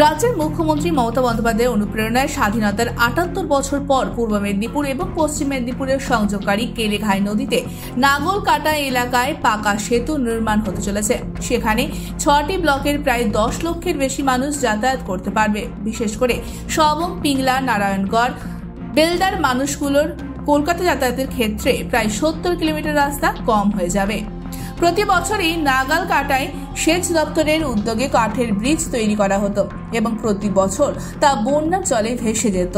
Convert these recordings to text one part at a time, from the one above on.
রাজ্যের মুখ্যমন্ত্রী মমতা বন্দ্যোপাধ্যায়ের অনুপ্রেরণায় স্বাধীনতার ৭৮ বছর পর পূর্ব মেদিনীপুর এবং পশ্চিম মেদিনীপুরের সংযোগকারী কেলেঘাই নদীতে নাগলকাটা এলাকায় পাকা সেতু নির্মাণ হতে চলেছে। সেখানে ৬টি ব্লকের প্রায় ১০ লক্ষের বেশি মানুষ যাতায়াত করতে পারবে। বিশেষ করে সবং, পিংলা, নারায়ণগড়, বেলদার মানুষগুলোর কলকাতা যাতায়াতের ক্ষেত্রে প্রায় ৭০ কিলোমিটার রাস্তা কম হয়ে যাবে। প্রতি বছরই নাগালকাটায় সেচ দপ্তরের উদ্যোগে কাঠের ব্রিজ তৈরি করা হতো এবং প্রতি বছর তা বন্যার জলে ভেসে যেত।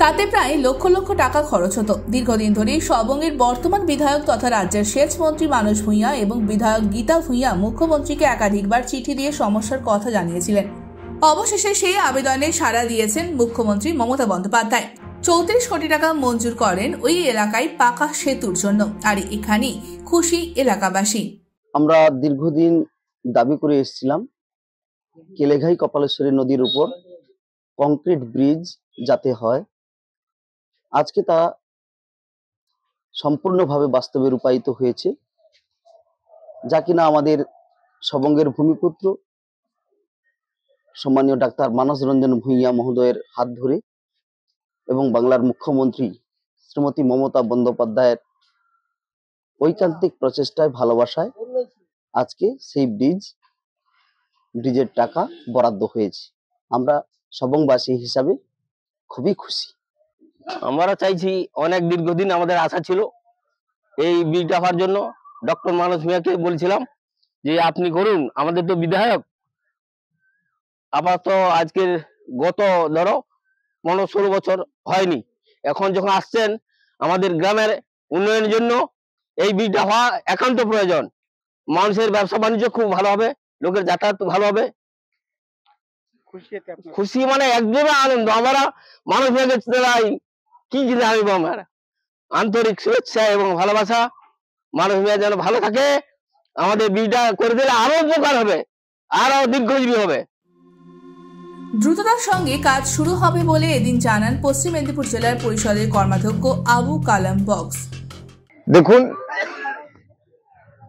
তাতে প্রায় লক্ষ লক্ষ টাকা খরচ হতো। দীর্ঘদিন ধরেই সবংয়ের বর্তমান বিধায়ক তথা রাজ্যের সেচ মন্ত্রী মানস ভূঁইয়া এবং বিধায়ক গীতা ভূঁইয়া মুখ্যমন্ত্রীকে একাধিকবার চিঠি দিয়ে সমস্যার কথা জানিয়েছিলেন। অবশেষে সেই আবেদনে সাড়া দিয়েছেন মুখ্যমন্ত্রী মমতা বন্দ্যোপাধ্যায়। ৩৪ কোটি টাকা মঞ্জুর করেন ওই এলাকায় পাকা সেতুর জন্য। আর এখানেই খুশি এলাকাবাসী। আমরা দীর্ঘদিন দাবি করে এসেছিলাম কেলেঘাই কপালেশ্বরী নদীর উপর কংক্রিট ব্রিজ যাতে হয়। আজকে তা সম্পূর্ণভাবে বাস্তবে রূপায়িত হয়েছে, যা কিনা আমাদের সবংয়ের ভূমিপুত্র সম্মানীয় ডাক্তার মানস রঞ্জন ভূঁইয়া মহোদয়ের হাত ধরে এবং বাংলার মুখ্যমন্ত্রী শ্রীমতী মমতা বন্দ্যোপাধ্যায়ের ঐকান্তিক প্রচেষ্টায়, ভালোবাসায় আজকে সেই ব্রিজের টাকা বরাদ্দ হয়েছে। আমরা সবংবাসী হিসাবে খুবই খুশি। আমরা চাইছি, অনেক দীর্ঘদিন আমাদের আশা ছিল এই ব্রিজটা হওয়ার জন্য। ডক্টর মানস ভূঁইয়াকে বলছিলাম যে আপনি করুন, আমাদের তো বিধায়ক। আপাতত আজকের গত ধরো ১৫-১৬ বছর হয়নি, এখন যখন আসছেন আমাদের গ্রামের উন্নয়নের জন্য এই ব্রিজটা হওয়া একান্ত প্রয়োজন। মানুষের ব্যবসা বাণিজ্য খুব ভালো হবে, লোকের যাতায়াত ভালো হবে। খুশি মানে একদমই আনন্দ। আমরা মানুষ কি জানিব, আমার আন্তরিক শুভেচ্ছা এবং ভালোবাসা। মানুষ যেন ভালো থাকে, আমাদের ব্রিজটা করে দিলে আরো উপকার হবে, আরো দীর্ঘজীবী হবে। দ্রুততার সঙ্গে কাজ শুরু হবে বলে এদিন জানান পশ্চিম মেদিনীপুর জেলার পরিষদের কর্মাধ্যক্ষ আবু কালাম বক্স। দেখুন,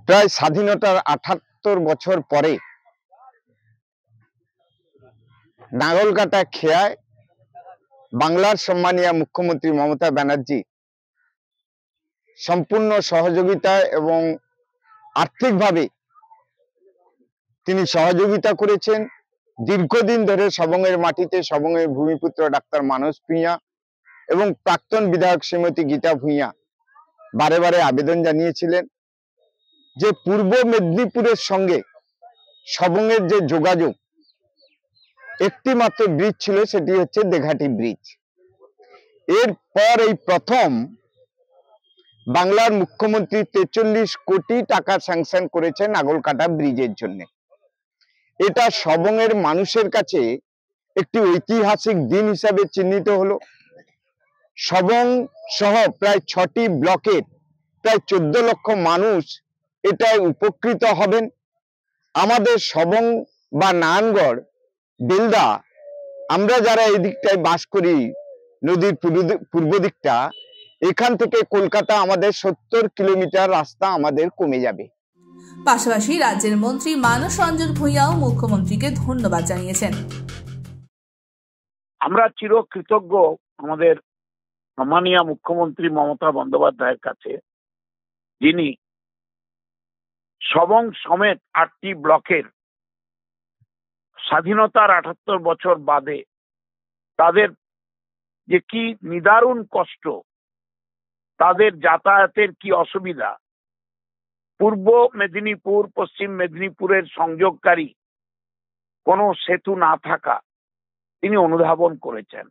প্রায় স্বাধীনতার ৭৮ বছর পরে নাগলকাটা খেয়ায় বাংলার সম্মানীয় মুখ্যমন্ত্রী মমতা ব্যানার্জি সম্পূর্ণ সহযোগিতা এবং আর্থিকভাবে তিনি সহযোগিতা করেছেন। দীর্ঘদিন ধরে সবংয়ের মাটিতে সবংয়ের ভূমিপুত্র ডাক্তার মানস ভূঁইয়া এবং প্রাক্তন বিধায়ক শ্রীমতী গীতা ভূঁইয়া বারে বারে আবেদন জানিয়েছিলেন যে পূর্ব মেদিনীপুরের সঙ্গে সবংয়ের যে যোগাযোগ, একটি মাত্র ব্রিজ ছিল, সেটি হচ্ছে দেঘাটি ব্রিজ। এরপর এই প্রথম বাংলার মুখ্যমন্ত্রী ৪৩ কোটি টাকা স্যাংশন করেছেন নাগলকাটা ব্রিজের জন্য। এটা সবংয়ের মানুষের কাছে একটি ঐতিহাসিক দিন হিসাবে চিহ্নিত হলো। সবং সহ প্রায় ৬টি ব্লকের প্রায় ১৪ লক্ষ মানুষ এটায় উপকৃত হবেন। আমাদের সবং বা নারায়ণগড়, বেলদা, আমরা যারা এই দিকটায় বাস করি, নদীর পূর্ব দিকটা, এখান থেকে কলকাতা আমাদের ৭০ কিলোমিটার রাস্তা আমাদের কমে যাবে। পাশাপাশি রাজ্যের মন্ত্রী মানস রঞ্জন ভূঁইয়াও মুখ্যমন্ত্রীকে ধন্যবাদ জানিয়েছেন। আমরা চিরকৃতজ্ঞ আমাদের সম্মানীয় মুখ্যমন্ত্রী মমতা বন্দ্যোপাধ্যায়ের কাছে, যিনি সবং সমেত ৮টি ব্লকের স্বাধীনতার ৭৮ বছর বাদে তাদের যে কি নিদারুণ কষ্ট, তাদের যাতায়াতের কি অসুবিধা, পূর্ব মেদিনীপুর পশ্চিম মেদিনীপুরের সংযোগকারী কোনো সেতু না থাকা তিনি অনুধাবন করেছেন।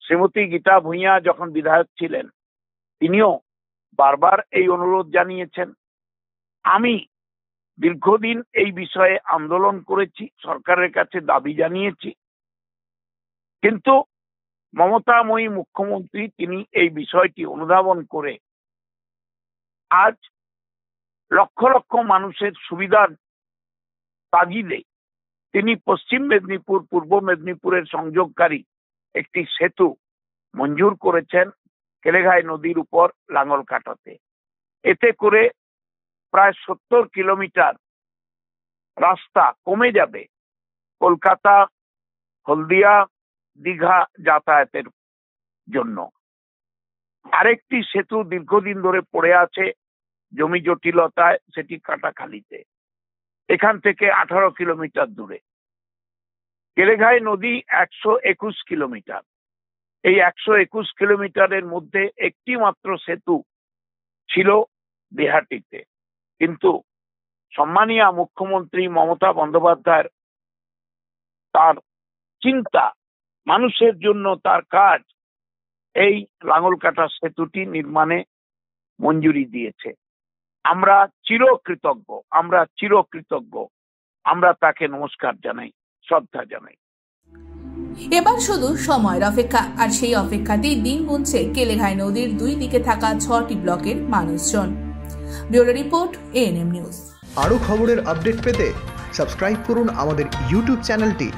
শ্রীমতী গীতা ভূঁইয়া যখন বিধায়ক ছিলেন, তিনিও বারবার এই অনুরোধ জানিয়েছেন। আমি দীর্ঘদিন এই বিষয়ে আন্দোলন করেছি, সরকারের কাছে দাবি জানিয়েছি, কিন্তু মমতাময়ী মুখ্যমন্ত্রী তিনি এই বিষয়টি অনুধাবন করে আজ লক্ষ লক্ষ মানুষের সুবিধার তাগিদে তিনি পশ্চিম মেদিনীপুর পূর্ব মেদিনীপুরের সংযোগকারী একটি সেতু মঞ্জুর করেছেন কেলেঘাই নদীর উপর লাঙ্গলকাটাতে। এতে করে প্রায় ৭০ কিলোমিটার রাস্তা কমে যাবে কলকাতা, হলদিয়া, দীঘা যাতায়াতের জন্য। আরেকটি সেতু দীর্ঘদিন ধরে পড়ে আছে জমি জটিলতায়, সেটি কাটাখালীতে, এখান থেকে 18 কিলোমিটার দূরে। কেলেঘাই নদী 121 কিলোমিটার। এই 121 কিলোমিটারের মধ্যে একটি মাত্র সেতু ছিল বিহাটিতে, কিন্তু সম্মানীয় মুখ্যমন্ত্রী মমতা বন্দ্যোপাধ্যায়ের তার চিন্তা, মানুষের জন্য তার কাজ, এই লাঙ্গলকাটা সেতুটি নির্মাণে মঞ্জুরি দিয়েছে। আমরা চিরকৃতজ্ঞ, আমরা তাকে নমস্কার জানাই, শ্রদ্ধা জানাই। এবার শুধু সময়ের অপেক্ষা, আর সেই অপেক্ষাতেই দিন গুনছে কেলেঘাই নদীর দুই দিকে থাকা 6টি ব্লকের মানুষজন। Bureau report, ANM news. আরও খবরের আপডেট পেতে সাবস্ক্রাইব করুন আমাদের ইউটিউব চ্যানেলটি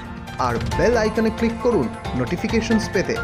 আর বেল আইকনে ক্লিক করুন নোটিফিকেশনস পেতে।